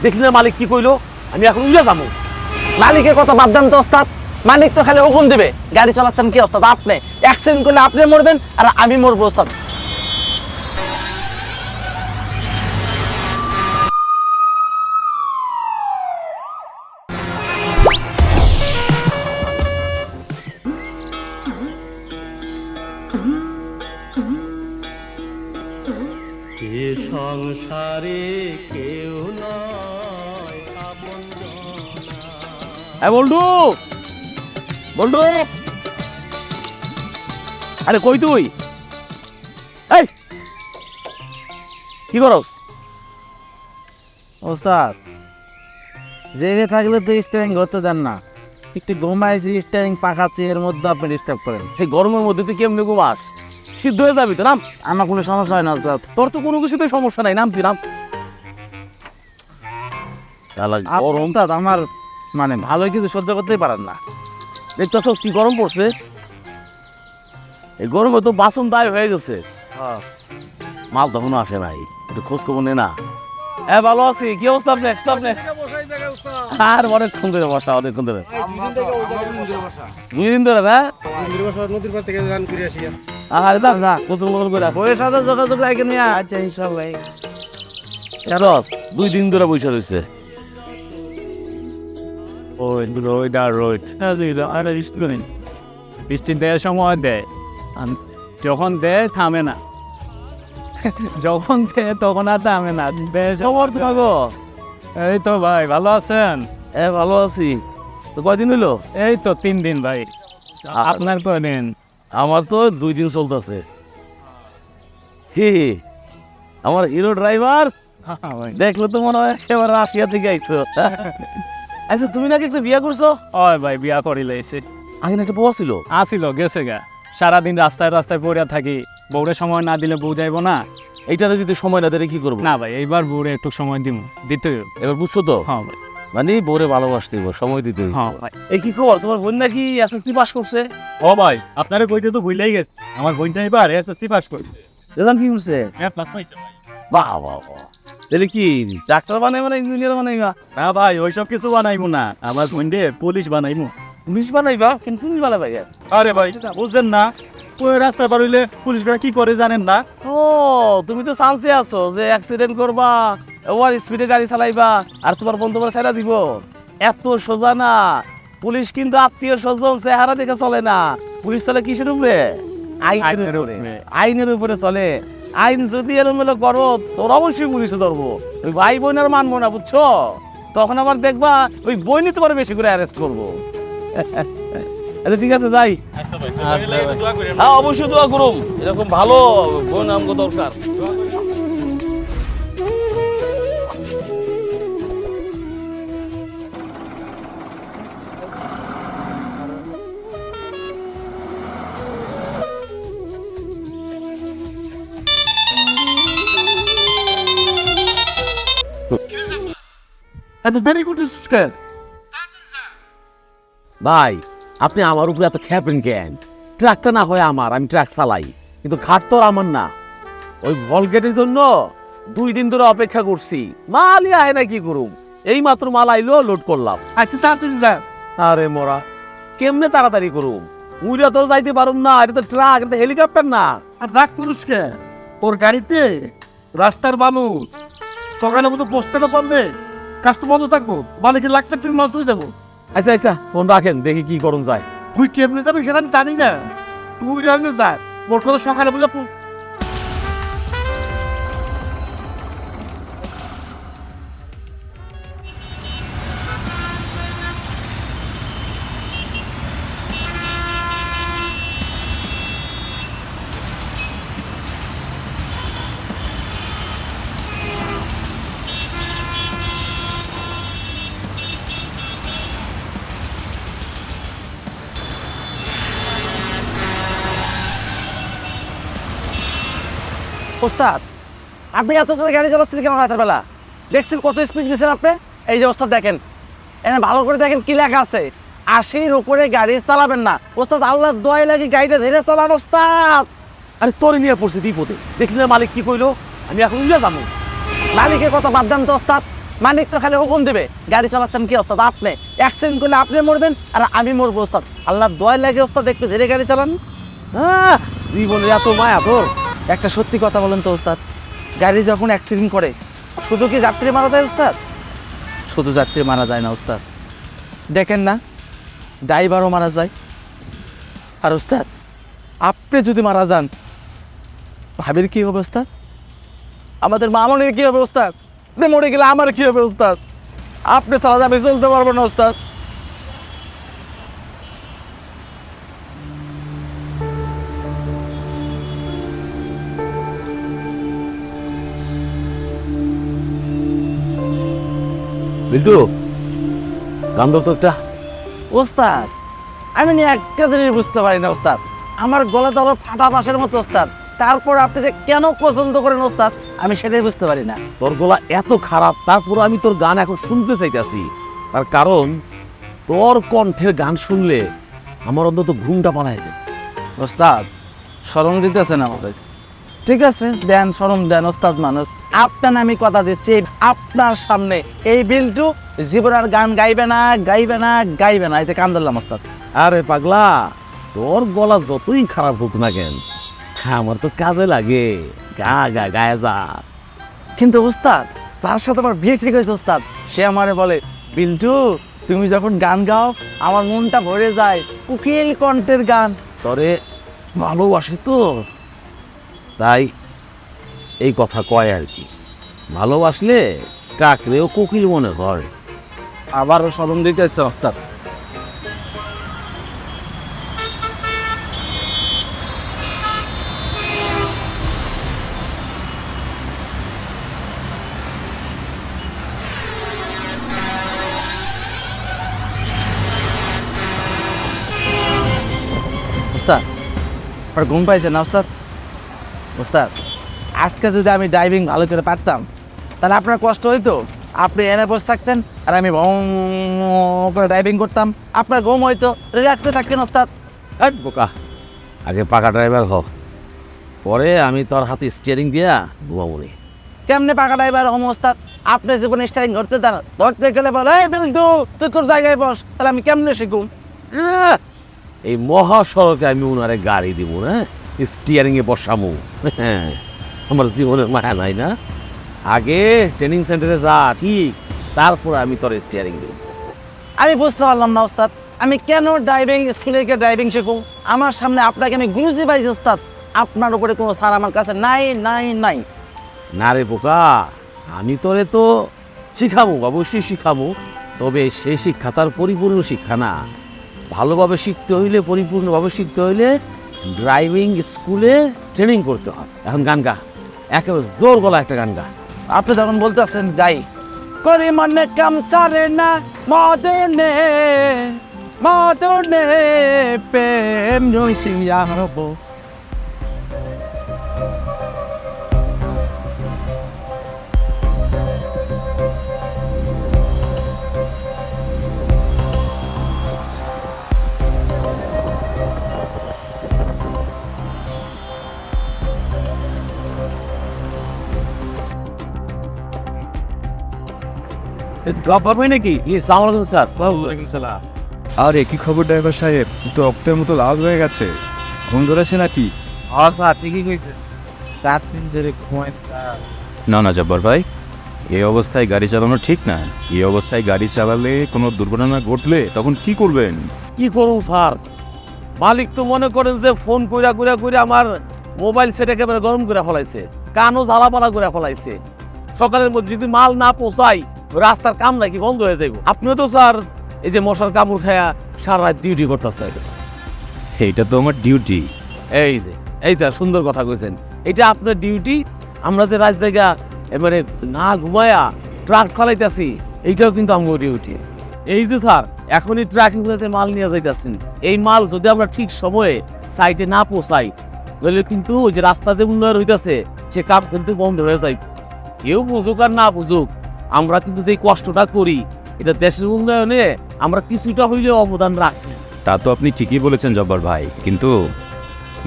দেখলি না মালিক কি কইলো, আমি এখন উড়ে যাবো। মালিকের কথা বাদ দেন তো ওস্তাদ, মালিক তো খালি হুকুম দিবে। গাড়ি চালাচ্ছেন কি ওস্তাদ আপনি? অ্যাক্সিডেন্ট করলে আপনি মরবেন আর আমি মরবো ওস্তাদ। যে সংসারে কেউ নয় আপনজনা। বল্টু, বল্টু, আরে কই তুই? এই কি করস? ওস্তাদ জেগে থাকলে তো স্টিয়ারিং ধরতে দেন না, একটু ঘুমাইছি স্টিয়ারিং পাকাচ্ছি, এর মধ্যে আপনি ডিস্টার্ব করেন। সেই গরমের মধ্যে তুই কেমনি ঘুমাস? সিদ্ধ হয়ে যাবি তো, নাম। আমার কোনো সমস্যা হয় না ওস্তাদ। তোর তো কোনো কিছুতে সমস্যা নাই, নাম তুই নাম। গরম ওস্তাদ আমার মানে ভালোই কিছু সহ্য করতেই পারেন না। দেখতেছস কি গরম পড়ছে? এই গরমে তো বাসন দায় হয়ে গেছে। মাল তখনও আসে নাই, একটু খোঁজ খবর নে না। হ্যাঁ ভালো আছি, কি অবস্থা আপনি? আর অনেকক্ষণ ধরে বসা, অনেকক্ষণ ধরে। 2 দিন ধরে না? আর দাম না গোসল মোসল করে ওই সাথে যোগাযোগ রাখেন মিয়া। আচ্ছা ইনশাল্লাহ। 2 দিন ধরে বসে রয়েছে। বৃষ্টি দেওয়ার সময় দেয়, যখন দেয় থামে না, যখন দেয় তখন আর থামে না। খবর থাকো। এই তো ভাই ভালো আছেন? ভালো আছি। তো কয়দিন হইলো? এই তো 3 দিন ভাই। আপনার কয়দিন? আমার তো 2 দিন চলতেছে। কি আমার হিরো ড্রাইভার দেখলে তো মনে হয় একেবারে রাশিয়া থেকে আইছো। আচ্ছা তুমি নাকি একটা বিয়ে করছো? ওই ভাই বিয়া করি লাইছে। আগে না একটা বউ ছিল। আসিল গেছে গা। সারাদিন রাস্তায় রাস্তায় পড়ে থাকি, বউরে সময় না দিলে বউ যাইব না। এইটারে যদি সময় না দিলে কি করবো? না ভাই এইবার বউরে একটু সময় দিব, দিতেই হবে। এবার বুঝছো তো? হ্যাঁ ভাই। মানে বউরে ভালোবাসতে হইব, সময় দিতে হইব। হ্যাঁ ভাই। এই কি খবর, তোমার বোন নাকি এসএসসি পাস করছে? ও ভাই আপনারে কইতে তো ভুলেই গেছে, আমার বোনটা এবার এসএসসি পাস করছে। রেজাল্ট কি করছে? প্লাস পাইছে ভাই। বাহ বাহ বাহ। তাহলে কি ডাক্তার বানাইবা না ইঞ্জিনিয়ার বানাইবা? না ভাই ওইসব কিছু বানাইবো না, আমার বোনকে পুলিশ বানাইবো। পুলিশ বানাইবা? কিন্তু পুলিশ বানাইবা কেন? আরে ভাই বুঝছেন না, ওই রাস্তা পার হইলে পুলিশরা কি করে জানেন না? ও তুমি তো চান্সে আছো যে অ্যাক্সিডেন্ট করবা, ওভার স্পিডে গাড়ি চালাইবা আর তোমার বন্ধু বলে ছেড়া দিব। এত সোজা না। পুলিশ কিন্তু আত্মীয় স্বজন চেহারা দেখে চলে না। পুলিশ চলে কিসের উপরে? আইনের উপরে। আইনের উপরে চলে। আইন যদি এলোমেলো করো তোর অবশ্যই পুলিশে ধরবো। ওই ভাই বোন আর মানবো না, বুঝছো? তখন আবার দেখবা ওই বইনি তোমার বেশি করে অ্যারেস্ট করবো। আচ্ছা ঠিক আছে যাই। হ্যাঁ অবশ্যই দোয়া করুম, এরকম ভালো বোন আমগো দরকার। এত দেরি করতেছিস কেন? ভাই আপনি আমার উপরে এত খেপেন কেন? ট্রাকটা না হয় আমার, আমি ট্রাক চালাই, কিন্তু ঘাট তো আর আমার না। ওই ভলগেটের জন্য 2 দিন ধরে অপেক্ষা করছি, মালই আয় না, কি করুম? এই মাত্র মাল আইলো, লোড করলাম। আচ্ছা তাড়াতাড়ি যা। আরে মোরা কেমনে তাড়াতাড়ি করুম? উইরা তো যাইতে পারুম না, এটা তো ট্রাক, এটা হেলিকপ্টার না। আর রাগ পুরুষকে ওর গাড়িতে রাস্তার বালু সকালে মতো বসতে না পারলে কাজ তো বন্ধ থাকবো, মালিকের লাখ টাকা নষ্ট হয়ে যাবো। আচ্ছা আচ্ছা ফোন রাখেন, দেখি কি করুন যায়। তুই কেমনে যাবি সেটা আমি জানি না, তুই রাখলে যা। মোট কথা সকালে বলে ওস্তাদ আপনি এত করে গাড়ি চালাচ্ছেন কেন রাতের বেলা? দেখছেন কত স্পিড দিচ্ছেন আপনি? এই যে ওস্তাদ দেখেন, এখানে ভালো করে দেখেন কি লেখা আছে, 80-র উপরে গাড়ি চালাবেন না। ওস্তাদ আল্লাহর দোয়াই লাগে গাড়িটা ধীরে চালান ওস্তাদ। আরে তোরে নিয়ে পড়ছে বিপদে, দেখলি না মালিক কি কইলো, আমি এখন উড়ে যাবো। মালিকের কথা বাদ দেন তো ওস্তাদ, মালিক তো খালি হুকুম দেবে, গাড়ি চালাচ্ছেন কি ওস্তাদ আপনি, অ্যাক্সিডেন্ট করলে আপনি মরবেন আর আমি মরবো ওস্তাদ। আল্লাহর দয়া লাগে ওস্তাদ একটু ধীরে গাড়ি চালান। জীবনের এত মায়া তোর। একটা সত্যি কথা বলেন তো ওস্তাদ, গাড়ি যখন অ্যাক্সিডেন্ট করে শুধু কি যাত্রী মারা যায় ওস্তাদ? শুধু যাত্রী মারা যায় না ওস্তাদ, দেখেন না ড্রাইভারও মারা যায়। আর ওস্তাদ আপনি যদি মারা যান ভাবির কি হবে ওস্তাদ? আমাদের মামনের কি হবে ওস্তাদ? আপনি মরে গেলে আমার কি হবে ওস্তাদ? আপনি ছাড়া আমি চলতে পারবো না ওস্তাদ। বিল্টু গান ধর তো একটা। ওস্তাদ আমি নিয়ে একটা জিনিস বুঝতে পারি না ওস্তাদ, আমার গলা তো আবার ফাটা বাঁশের মতো ওস্তাদ, তারপর আপনি যে কেন পছন্দ করেন ওস্তাদ আমি সেটাই বুঝতে পারি না। তোর গলা এত খারাপ, তারপর আমি তোর গান এখন শুনতে চাইতেছি। তার কারণ তোর কণ্ঠের গান শুনলে আমার অন্তত ঘুমটা পালায় যায়। ওস্তাদ শরম দিতেছেন আমাদের, ঠিক আছে দেন শরম দেন ওস্তাদ মানুষ। আপনার আমি কথা দিচ্ছি আপনার সামনে এই বিল্টু জীবন আর গান গাইবে না গাইবে না গাইবে না, এতে কান ধরলাম ওস্তাদ। আরে পাগলা, তোর গলা যতই খারাপ হোক না কেন, আমার তো কাজে লাগে। গা গা গায়ে যা। কিন্তু ওস্তাদ তার সাথে আমার বিয়ে ঠিক হয়েছে ওস্তাদ, সে আমারে বলে বিল্টু তুমি যখন গান গাও আমার মনটা ভরে যায়, কুকিল কণ্ঠের গান। তরে ভালোবাসে তো, তাই এই কথা কয় আর কি। ভালোবাসলে কাকরেও কোকিল মনে হয়। আবারও শরম দিতেছে ওস্তাদ। ওস্তাদ আপনার ঘুম পাইছে না ওস্তাদ? ওস্তাদ আজকে যদি আমি ড্রাইভিং ভালো করে পারতাম তাহলে আপনার কষ্ট হইতো, আপনি এনে বসে থাকতেন আর আমি ভং করে ড্রাইভিং করতাম, আপনার ঘুম হইতো, রিল্যাক্সে থাকতেন ওস্তাদ। হ্যাট বোকা, আগে পাকা ড্রাইভার হ, পরে আমি তোর হাতে স্টিয়ারিং দিয়া ঘুমাবো। কেমনে পাকা ড্রাইভার হম ওস্তাদ? আপনি জীবনে স্টারিং ধরতে দেন, ধরতে গেলে বলে এই বিল্টু তুই তোর জায়গায় বস, তাহলে আমি কেমনে শিখুম? এই মহাসড়কে আমি ওনারে গাড়ি দিব না, স্টিয়ারিং এ বসামু। আমার জীবনের মায়া নাই না? আগে ট্রেনিং সেন্টারে যা, ঠিক, তারপর আমি তোর স্টিয়ারিং দিব। আমি বুঝতে পারলাম না ওস্তাদ, আমি কেন ড্রাইভিং স্কুলে গিয়ে ড্রাইভিং শিখুম? আমার সামনে আপনাকে আমি গুরুজি পাইছি ওস্তাদ, আপনার উপরে কোনো সার আমার কাছে নাই নাই নাই। না রে বোকা, আমি তোরে তো শিখাবো, অবশ্যই শিখাবো, তবে সেই শিক্ষা তার পরিপূর্ণ শিক্ষা না। ভালোভাবে শিখতে হইলে, পরিপূর্ণভাবে শিখতে হইলে ড্রাইভিং স্কুলে ট্রেনিং করতে হয়। এখন গান গা, একেবারে জোর গলা একটা গান গা। আপনি যখন বলতেছেন গাই করি মনে কাম সারে না মদনে মদনে প্রেম রইসিয়া হব। জব পারবে নাকি? সালাম আলাইকুম স্যার। সালাম। আরে কি খবর ড্রাইভার সাহেব, তো রক্তের মতো লাল হয়ে গেছে, ঘুম ধরেছে নাকি? স্যার ঠিকই কইছে, 4 দিন ধরে ঘুমাই। না না জব্বার ভাই, এই অবস্থায় গাড়ি চালানো ঠিক না। এই অবস্থায় গাড়ি চালালে কোনো দুর্ঘটনা ঘটলে তখন কি করবেন? কি করুন স্যার, মালিক তো মনে করেন যে ফোন কইরা কইরা কইরা আমার মোবাইল সেট একেবারে গরম করে ফেলাইছে, কানও জ্বালাপালা করে ফেলাইছে। সকালের মধ্যে যদি মাল না পৌঁছাই রাস্তার কাম নাকি বন্ধ হয়ে যাইব। আপনিও তো স্যার এই যে মশার কামড় খায়া সারা রাত ডিউটি করতেছে। এইটা তো আমার ডিউটি। এইটা সুন্দর কথা কইছেন, এটা আপনার ডিউটি। আমরা যে রাত জায়গা এবারে না ঘুমায়া ট্রাক চালাইতেছি, এইটাও কিন্তু আমার ডিউটি। এই যে স্যার এখনই ট্রাকিং হয়েছে, মাল নিয়ে যাইতেছেন, এই মাল যদি আমরা ঠিক সময়ে সাইটে না পৌঁছাই তাহলে কিন্তু ওই যে রাস্তা যে উন্নয়ন হইতেছে সে কাম কিন্তু বন্ধ হয়ে যায়। কেউ বুঝুক আর না বুঝুক, আমরা কিন্তু যে কষ্টটা করি এটা দেশের উন্নয়নে আমরা কিছুটা হইলেও অবদান রাখি। তা তো আপনি ঠিকই বলেছেন জব্বার ভাই, কিন্তু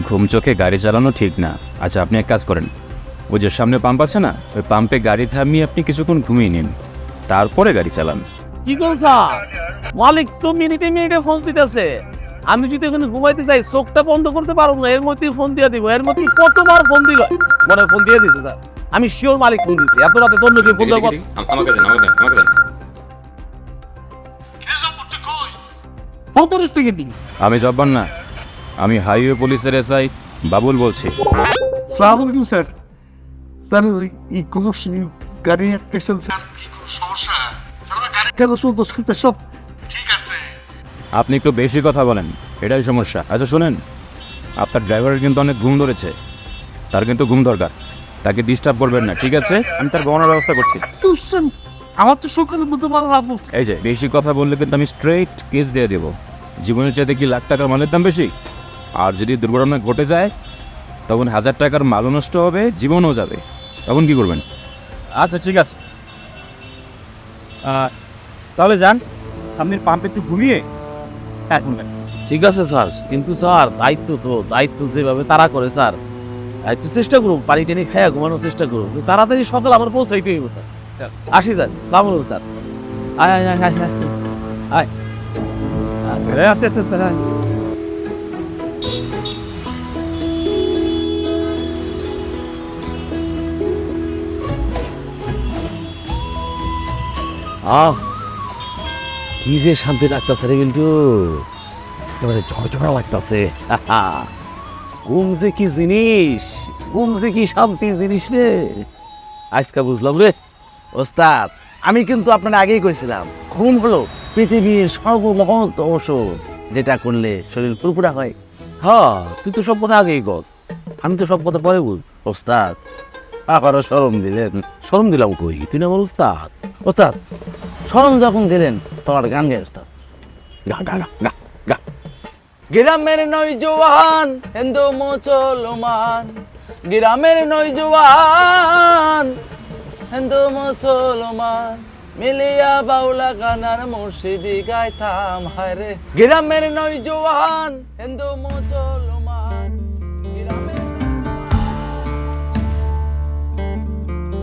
ঘুম চোখে গাড়ি চালানো ঠিক না। আচ্ছা আপনি এক কাজ করেন, ওই যে সামনে পাম্প আছে না, ওই পাম্পে গাড়ি থামিয়ে আপনি কিছুক্ষণ ঘুমিয়ে নিন, তারপরে গাড়ি চালান। কি করছা? মালিক তো মিনিটে মিনিটে ফোন দিতেছে। আমি যদি এখানে ঘুমাইতে যাই চোখটা বন্ধ করতে পারবো না, এর মধ্যেই ফোন দিয়ে দিব। এর মধ্যে কতবার ফোন দিল, মনে ফোন দিয়ে দিতে স্যার। আমি শিওর মালিক ফোন দিচ্ছি, এত রাতে অন্য কেউ ফোন দেবো। কত থেকে দিন আমি জব্বার না, আমি হাইওয়ে পুলিশের এসআই বাবুল বলছি। সালাম আলাইকুম স্যার। স্যার এই কোনো গাড়ি অ্যাক্সিডেন্ট স্যার, কি কোনো সমস্যা? স্যার গাড়ি কেন শুনতো সব ঠিক আছে? আপনি একটু বেশি কথা বলেন, এটাই সমস্যা। আচ্ছা শুনেন, আপনার ড্রাইভারের কিন্তু অনেক ঘুম ধরেছে, তার কিন্তু ঘুম দরকার, তাকে ডিস্টার্ব করবেন না, ঠিক আছে? আমি তার গহনার ব্যবস্থা করছি। তো স্যার আমার তো সকালের মধ্যে মারা লাভ। এই যে বেশি কথা বললে কিন্তু আমি স্ট্রেট কেস দিয়ে দেবো। জীবনের চাইতে কি লাখ টাকার মালের দাম বেশি? আর যদি দুর্ঘটনা ঘটে যায় তখন 1000 টাকার মালও নষ্ট হবে, জীবনও যাবে, তখন কি করবেন? আচ্ছা ঠিক আছে, তাহলে যান, আপনি পাম্পে একটু ঘুমিয়ে এখন যান। ঠিক আছে স্যার, কিন্তু স্যার দায়িত্ব যেভাবে তারা করে স্যার, একটু চেষ্টা করুন, পানি টেনে খাইয়া ঘুমানোর চেষ্টা করুন, তাড়াতাড়ি সকাল আমার পৌঁছাইতে হইব স্যার। আসি স্যার, সালাম আলাইকুম স্যার। আয় আয় আয় আয় আয় আয়। আস্তে আস্তে আস্তে আয়। কি যে শান্তি লাগতেছে রে কিন্তু, একেবারে ঝড়ঝড়া লাগতেছে। ঘুম যে কি জিনিস, ঘুম যে কি শান্তি জিনিস রে, আজকে বুঝলাম রে। ওস্তাদ, আমি কিন্তু আপনার আগেই কইছিলাম ঘুম হলো পৃথিবীর সর্বমহৎ ঔষধ, যেটা করলে শরীর ফুরফুরা হয়। হ্যাঁ, তুই তো সব কথা আগেই কর, আমি তো সব কথা পরে বুঝ। ওস্তাদ আবারও শরম দিলেন। শরম দিলাম কই, তুই না বল উস্তাদ। ওস্তাদ শরম যখন দিলেন তোমার গান গাই ওস্তাদ। গা গা গা গা গা। গ্রামের নয়জোয়ান হিন্দু মুসলমান, গ্রামের নয়জোয়ান হিন্দু মুসলমান, মিলিয়া বাউলা গানার মুর্শিদি গাইতাম হায় রে। গ্রামের নয়জোয়ান হিন্দু মুসলমান।